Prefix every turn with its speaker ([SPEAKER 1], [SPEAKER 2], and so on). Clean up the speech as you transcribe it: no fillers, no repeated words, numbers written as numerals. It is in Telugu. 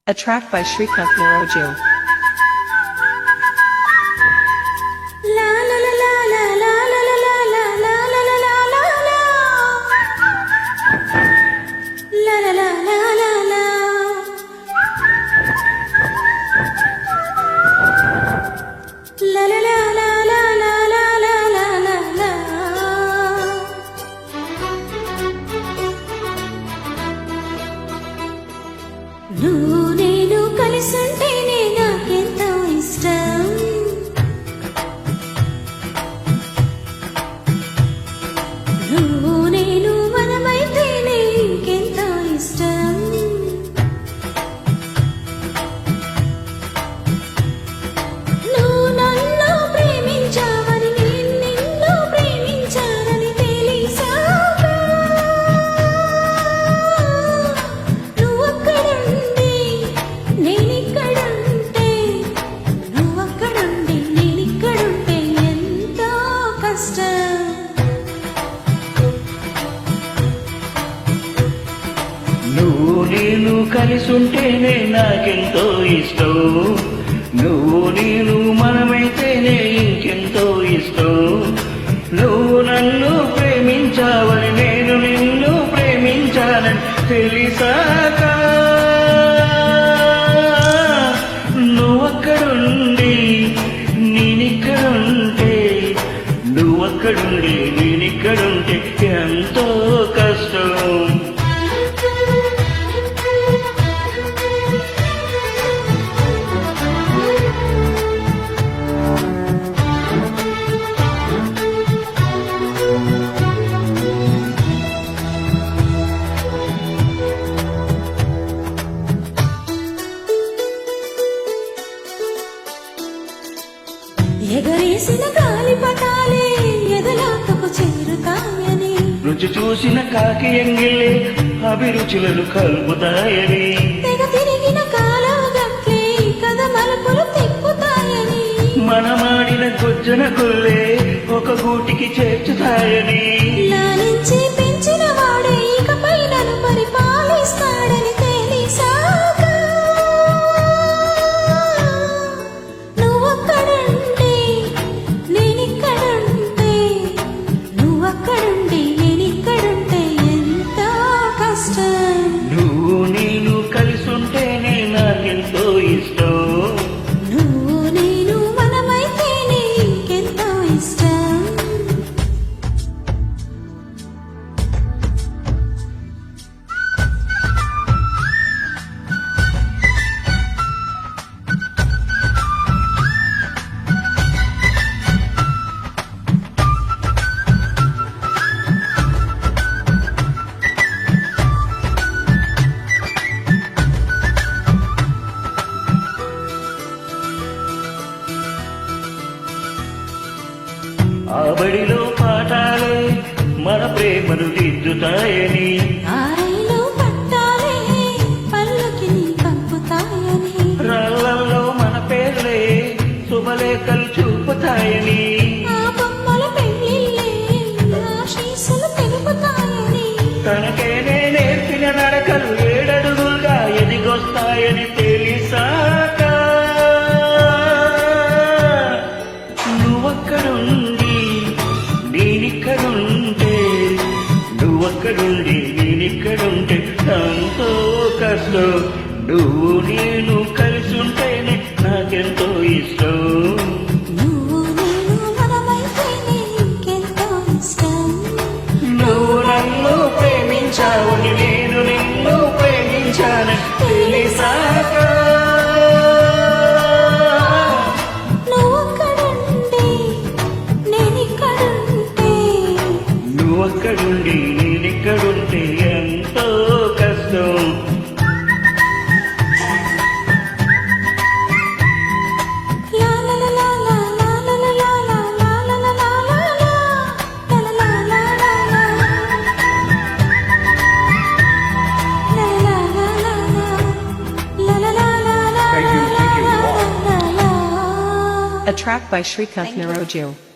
[SPEAKER 1] A track by Srikanth Naroju.
[SPEAKER 2] నువ్వు నేను కలిసుంటేనే నాకెంతో ఇష్టం. నువ్వు నేను మనమైతేనే ఇంకెంతో ఇష్టం. నువ్వు నన్ను ప్రేమించావని నేను నిన్ను ప్రేమించానని తెలిసాక
[SPEAKER 3] నువ్వు నేను కలిసుంటేనే నాకెంతో ఇష్టం. నువ్వు నేను మనమైతేనే ఇంకెంతో ఇష్టం. నువ్వు నన్ను ప్రేమించావని నేను నిన్ను ప్రేమించానని తెలిసాక నువ్వక్కడుండి నేనిక్కడుంటే నువ్వక్కడుండి నేనిక్కడుంటే ఎంతో కష్టం.
[SPEAKER 2] ఎగరేసిన గాలిపటాలే ఎదలాతకు చేరుతాయని,
[SPEAKER 3] రుచి చూసిన కాకి ఎంగిలే అభిరుచులను కలుపుతాయని,
[SPEAKER 2] తెగ తిరిగిన కాలవగట్లే కథ మలుపులు తిప్పుతాయని,
[SPEAKER 3] మనమాడిన గొజ్జన కొల్లే ఒక గూటికి చేర్చుతాయని,
[SPEAKER 2] లాలించి పెంచిన వాడే ఇకపై నన్ను పరిపాలిస్తాడని తెలిసాక నువ్వక్కడుండి నేనిక్కడుంటే నువ్వక్కడుండి నేనిక్కడుంటే ఎంతో కష్టం.
[SPEAKER 3] నువ్వు నేను కలిసుంటేనే నాకెంతో ఇష్టం.
[SPEAKER 2] నువ్వు నేను మనమైతేనే ఇంకెంతో ఇష్టం.
[SPEAKER 3] ఆ బడిలో పాఠాలే మన ప్రేమను దిద్దుతాయని,
[SPEAKER 2] ఆరైలో పట్టాలే పళ్ళకి పంపుతాయని,
[SPEAKER 3] రాళ్ళల్లో మన పేర్లే శుభలేఖలు చూపుతాయని,
[SPEAKER 2] ఆ బొమ్మల పెళ్ళిళ్ళే ఆశీస్సులు తెలుపుతాయని,
[SPEAKER 3] తనకేనే నేర్పిన నడకలు ఏడడుగులుగా ఎదిగొస్తాయని తెలిసాక నువ్వక్కడుండి నేనిక్కడుంటే నువ్వక్కడుండి నేనిక్కడుంటే ఎంతో కష్టం. నువ్వు నేను కలిసుంటేనే నాకెంతో ఇష్టం.
[SPEAKER 2] నువ్వు నేను మనమైతేనే ఇంకెంతో ఇష్టం.
[SPEAKER 3] నువ్వు నన్ను ప్రేమించావని నేను నిన్ను ప్రేమించానని తెలిసాక
[SPEAKER 2] నువ్వక్కడుండి నేనిక్కడుంటే
[SPEAKER 3] నువ్వక్కడుండి నేనిక్కడుంటే ఎంతో కష్టం.
[SPEAKER 1] A track by Srikanth Naroju.